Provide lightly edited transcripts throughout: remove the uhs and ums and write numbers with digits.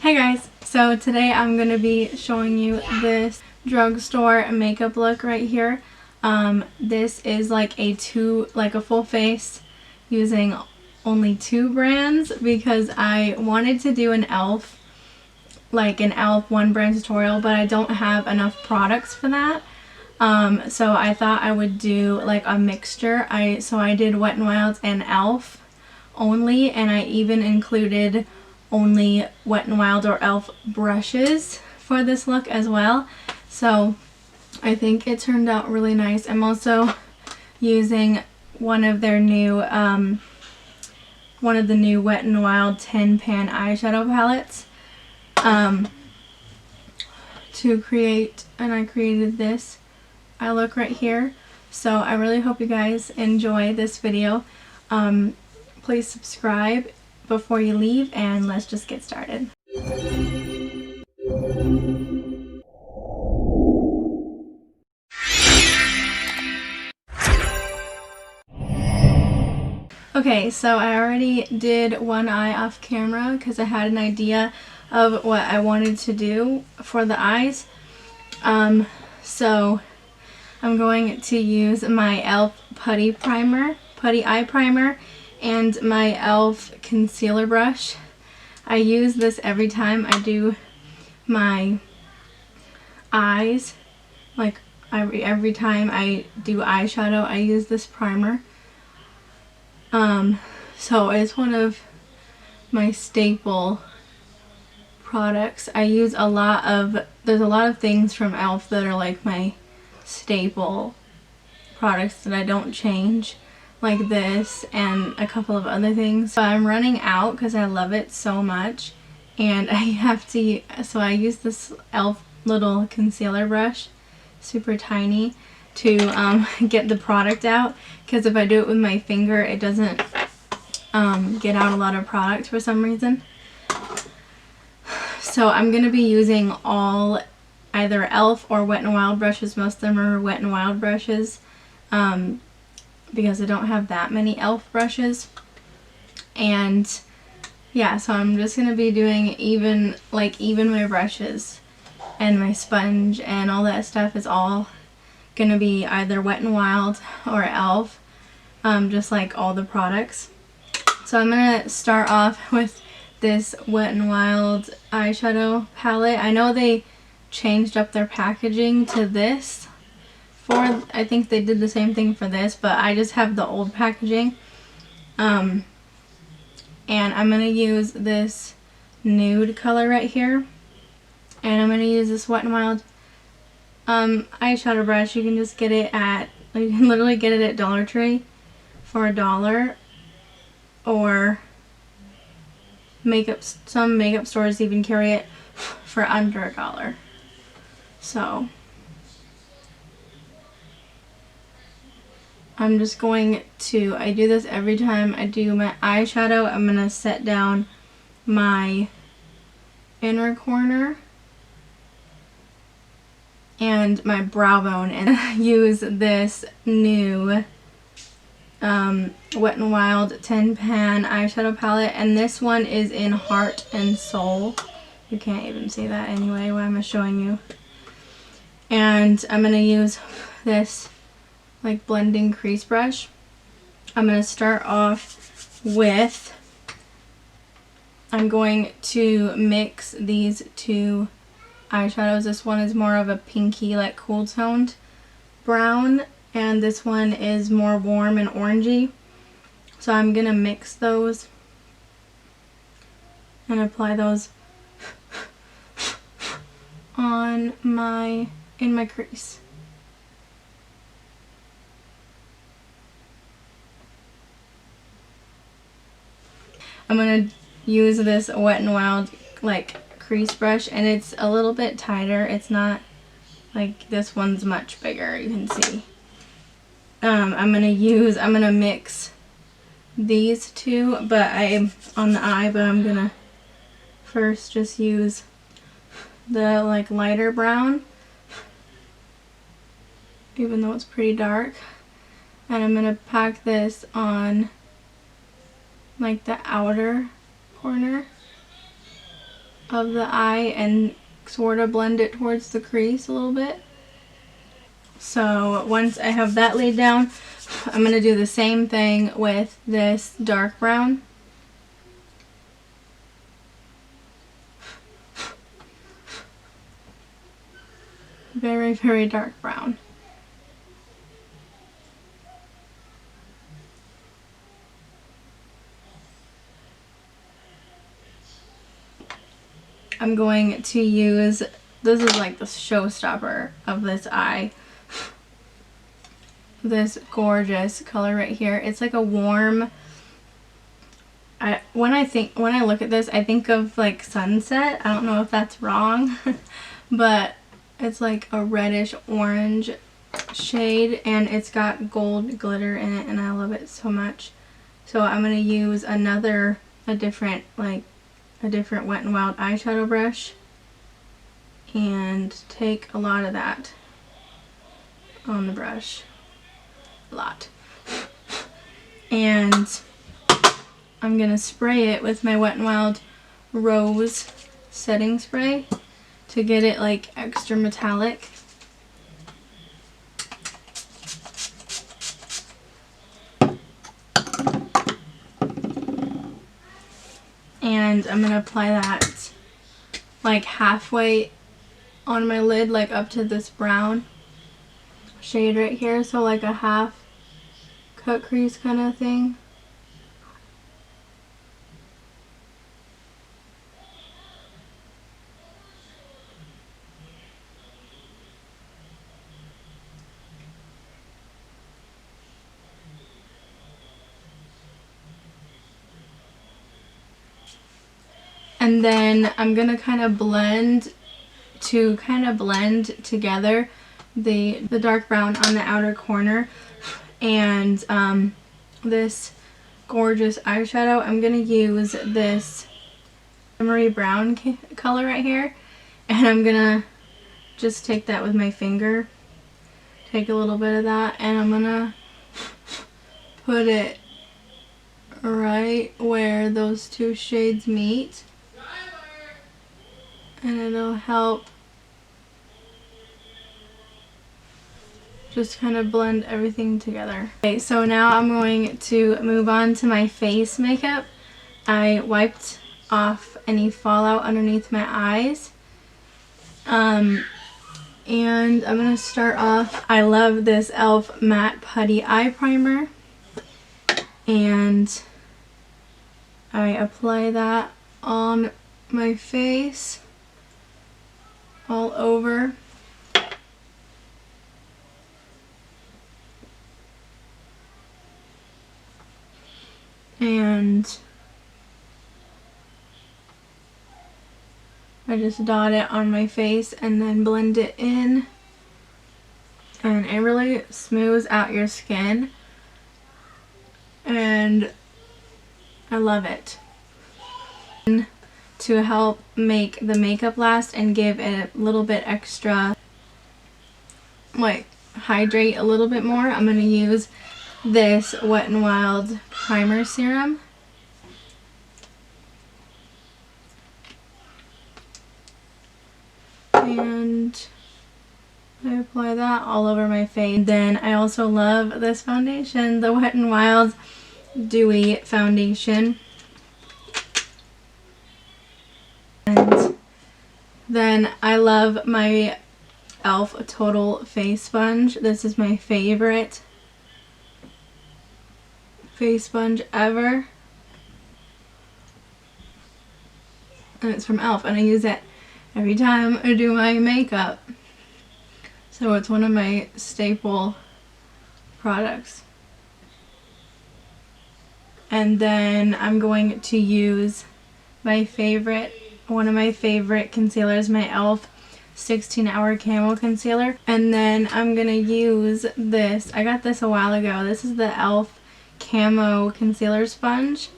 Hey guys, so today I'm going to be showing you this drugstore makeup look right here. This is like a full face using only 2 brands because I wanted to do an e.l.f. one brand tutorial, but I don't have enough products for that. So I thought I would do like a mixture. So I did Wet n Wild's and e.l.f. only, and I even included only Wet n Wild or e.l.f. brushes for this look as well. So I think it turned out really nice. I'm also using one of their new Wet n Wild 10 pan eyeshadow palettes to create, and I created this eye look right here. So I really hope you guys enjoy this video. Please subscribe before you leave, and let's just get started. Okay, so I already did one eye off camera because I had an idea of what I wanted to do for the eyes. So I'm going to use my e.l.f. putty eye primer, and my e.l.f. concealer brush. I use this every time I do my eyes. Like every time I do eyeshadow, I use this primer. So it's one of my staple products. I use there's a lot of things from e.l.f. that are like my staple products that I don't change, like this and a couple of other things. So I'm running out because I love it so much, and so I use this e.l.f. little concealer brush, super tiny, to get the product out, because if I do it with my finger it doesn't get out a lot of product for some reason. So I'm going to be using either e.l.f. or Wet n Wild brushes. Most of them are Wet n Wild brushes because I don't have that many e.l.f. brushes. And yeah, so I'm just going to be doing even my brushes and my sponge and all that stuff is all going to be either Wet n Wild or e.l.f. Just like all the products. So I'm going to start off with this Wet n Wild eyeshadow palette. I know they changed up their packaging to this I think they did the same thing for this, but I just have the old packaging. And I'm going to use this nude color right here. And I'm going to use this Wet n Wild eyeshadow brush. You can just get it you can literally get it at Dollar Tree for $1, or some makeup stores even carry it for under $1. So I'm just going to, I do this every time I do my eyeshadow. I'm going to set down my inner corner and my brow bone and use this new Wet n Wild 10 pan eyeshadow palette, and this one is in Heart and Soul. You can't even see that anyway, why am I showing you? And I'm going to use this like blending crease brush. I'm going to start off with, I'm going to mix these 2 eyeshadows. This one is more of a pinky, like cool toned brown, and this one is more warm and orangey. So I'm going to mix those and apply those in my crease. I'm going to use this Wet n Wild like crease brush, and it's a little bit tighter. It's not like this one's much bigger, you can see. I'm going to mix these 2, but on the eye, but I'm going to first just use the like lighter brown, even though it's pretty dark. And I'm going to pack this on like the outer corner of the eye and sort of blend it towards the crease a little bit. So once I have that laid down, I'm going to do the same thing with this dark brown. Very, very dark brown. I'm going to use, this is like the showstopper of this eye, this gorgeous color right here. It's like a warm, when I look at this, I think of like sunset. I don't know if that's wrong, but it's like a reddish orange shade, and it's got gold glitter in it, and I love it so much. So I'm going to use a different Wet n Wild eyeshadow brush and take a lot of that on the brush. A lot. And I'm going to spray it with my Wet n Wild Rose setting spray to get it like extra metallic. And I'm going to apply that like halfway on my lid, like up to this brown shade right here. So like a half cut crease kind of thing. And then I'm gonna kind of blend together the dark brown on the outer corner and this gorgeous eyeshadow. I'm gonna use this shimmery brown color right here, and I'm gonna just take that with my finger, take a little bit of that, and I'm gonna put it right where those two shades meet. And it'll help just kind of blend everything together. Okay, so now I'm going to move on to my face makeup. I wiped off any fallout underneath my eyes. And I'm going to start off, I love this e.l.f. matte putty eye primer. And I apply that on my face. All over. And I just dot it on my face and then blend it in. And it really smooths out your skin. And I love it. To help make the makeup last and give it a little bit extra, like hydrate a little bit more, I'm going to use this Wet n Wild primer serum. And I apply that all over my face. Then I also love this foundation, the Wet n Wild Dewy foundation. And then I love my e.l.f. Total Face Sponge. This is my favorite face sponge ever. And it's from e.l.f. and I use it every time I do my makeup. So it's one of my staple products. And then I'm going to use my favorite, one of my favorite concealers, my e.l.f. 16-hour camo concealer. And then I'm going to use this. I got this a while ago. This is the e.l.f. camo concealer sponge.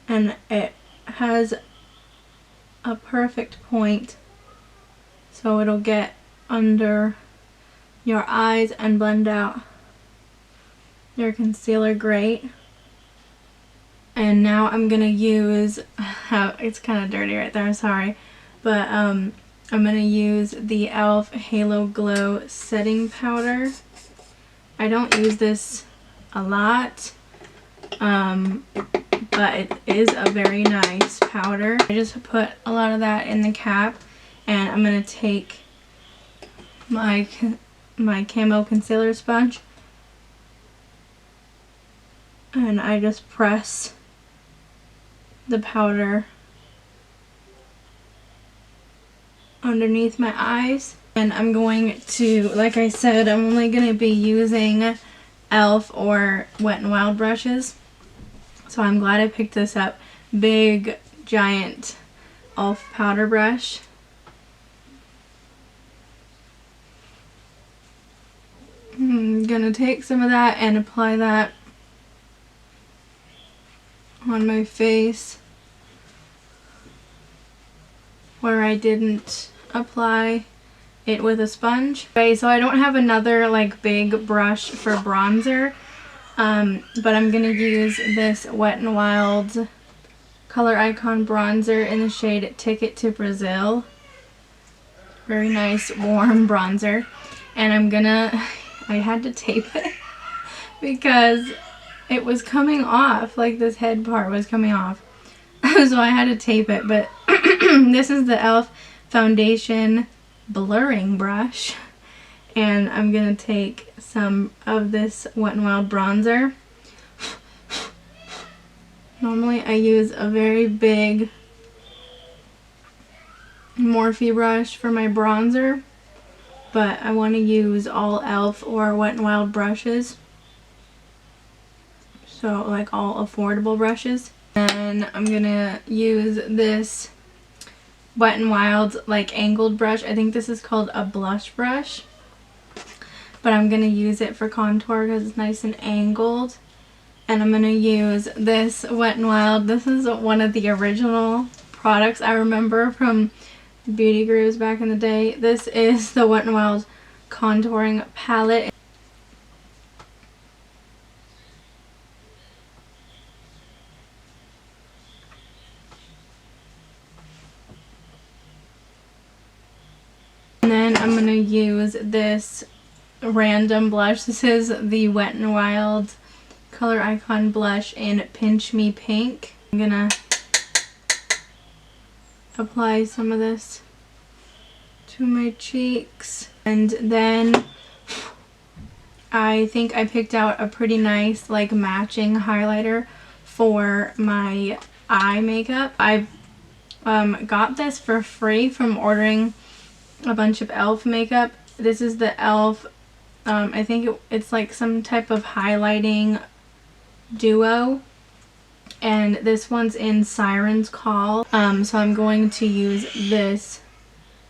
And it has a perfect point. So it'll get under your eyes and blend out your concealer great. And now I'm going to use, it's kind of dirty right there, sorry. but I'm going to use the e.l.f. Halo Glow Setting Powder. I don't use this a lot, but it is a very nice powder. I just put a lot of that in the cap, and I'm going to take my camo concealer sponge, and I just press the powder underneath my eyes. And I'm going to, like I said, I'm only going to be using e.l.f. or Wet n Wild brushes. So I'm glad I picked this up. Big, giant e.l.f. powder brush. I'm going to take some of that and apply that on my face where I didn't apply it with a sponge. Okay, so I don't have another like big brush for bronzer, but I'm gonna use this Wet n Wild Color Icon bronzer in the shade Ticket to Brazil. Very nice warm bronzer, and I had to tape it because it was coming off, like this head part was coming off. So I had to tape it, but this is the e.l.f. Foundation Blurring Brush, and I'm going to take some of this Wet n Wild bronzer. Normally I use a very big Morphe brush for my bronzer, but I want to use all e.l.f. or Wet n Wild brushes. So like all affordable brushes. And I'm gonna use this Wet n Wild like angled brush. I think this is called a blush brush, but I'm gonna use it for contour because it's nice and angled. And I'm gonna use this Wet n Wild. This is one of the original products I remember from Beauty Grooves back in the day. This is the Wet n Wild contouring palette. And then I'm going to use this random blush. This is the Wet n Wild Color Icon blush in Pinch Me Pink. I'm going to apply some of this to my cheeks. And then I think I picked out a pretty nice like matching highlighter for my eye makeup. I've got this for free from ordering a bunch of e.l.f. makeup. This is the e.l.f. I think it's like some type of highlighting duo, and this one's in Siren's Call. So I'm going to use this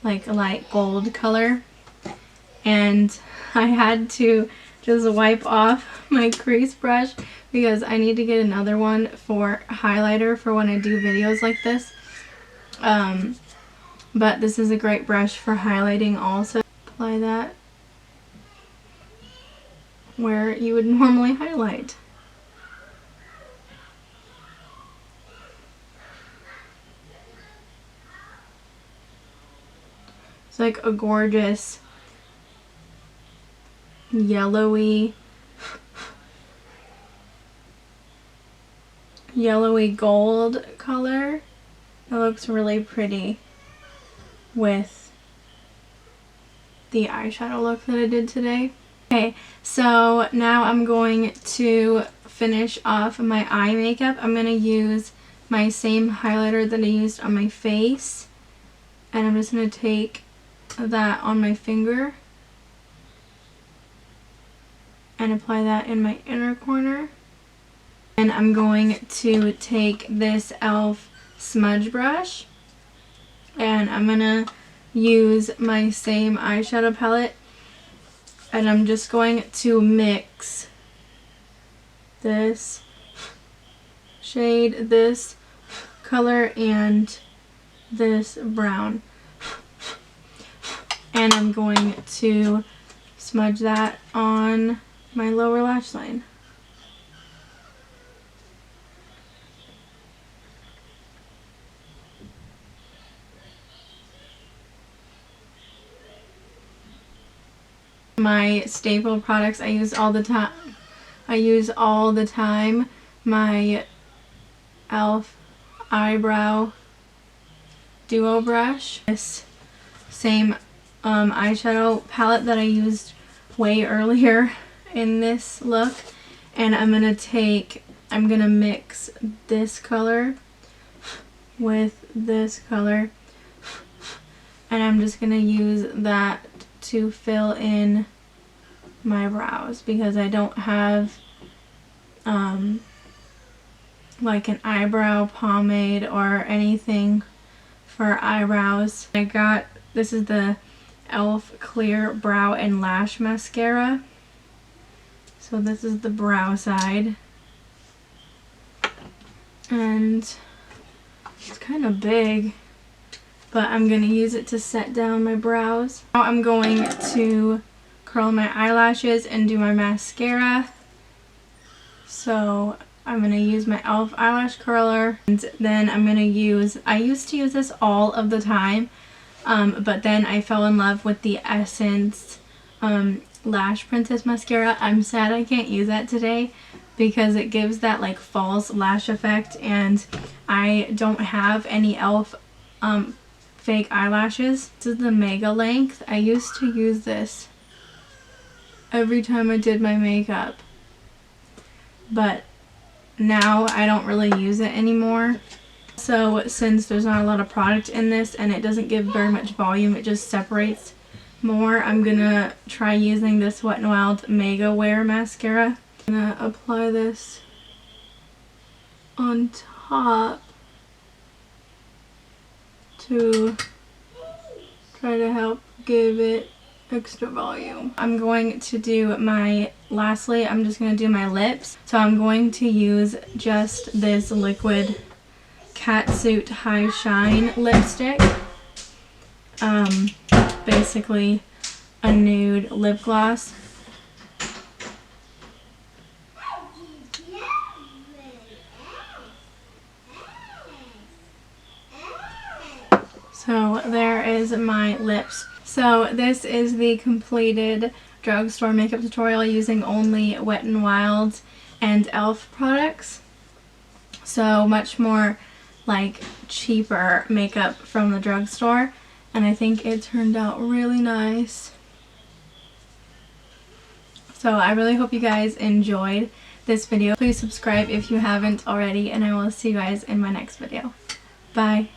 like light gold color, and I had to just wipe off my crease brush because I need to get another one for highlighter for when I do videos like this. But this is a great brush for highlighting also. Apply that where you would normally highlight. It's like a gorgeous yellowy gold color. It looks really pretty with the eyeshadow look that I did today. Okay, so now I'm going to finish off my eye makeup. I'm going to use my same highlighter that I used on my face, and I'm just going to take that on my finger and apply that in my inner corner. And I'm going to take this e.l.f. smudge brush, and I'm gonna use my same eyeshadow palette, and I'm just going to mix this shade, this color, and this brown, and I'm going to smudge that on my lower lash line. my staple products I use all the time. My e.l.f. eyebrow duo brush. This same eyeshadow palette that I used way earlier in this look. And I'm gonna mix this color with this color. And I'm just gonna use that to fill in my brows because I don't have like an eyebrow pomade or anything for eyebrows. This is the e.l.f. Clear Brow and Lash Mascara. So this is the brow side. And it's kind of big, but I'm going to use it to set down my brows. Now I'm going to curl my eyelashes and do my mascara. So I'm going to use my e.l.f. eyelash curler, and then I'm going to use, I used to use this all of the time, but then I fell in love with the Essence Lash Princess mascara. I'm sad I can't use that today because it gives that like false lash effect, and I don't have any e.l.f. fake eyelashes. This is the Mega Length. I used to use this every time I did my makeup, but now I don't really use it anymore. So since there's not a lot of product in this and it doesn't give very much volume, it just separates more, I'm gonna try using this Wet n Wild Mega Wear mascara. I'm gonna apply this on top to try to help give it extra volume. I'm going to do lastly, I'm just going to do my lips. So I'm going to use just this liquid Catsuit High Shine lipstick. Basically a nude lip gloss. So there is my lips. So this is the completed drugstore makeup tutorial using only Wet n Wild and e.l.f. products. So much more like cheaper makeup from the drugstore, and I think it turned out really nice. So I really hope you guys enjoyed this video. Please subscribe if you haven't already, and I will see you guys in my next video. Bye!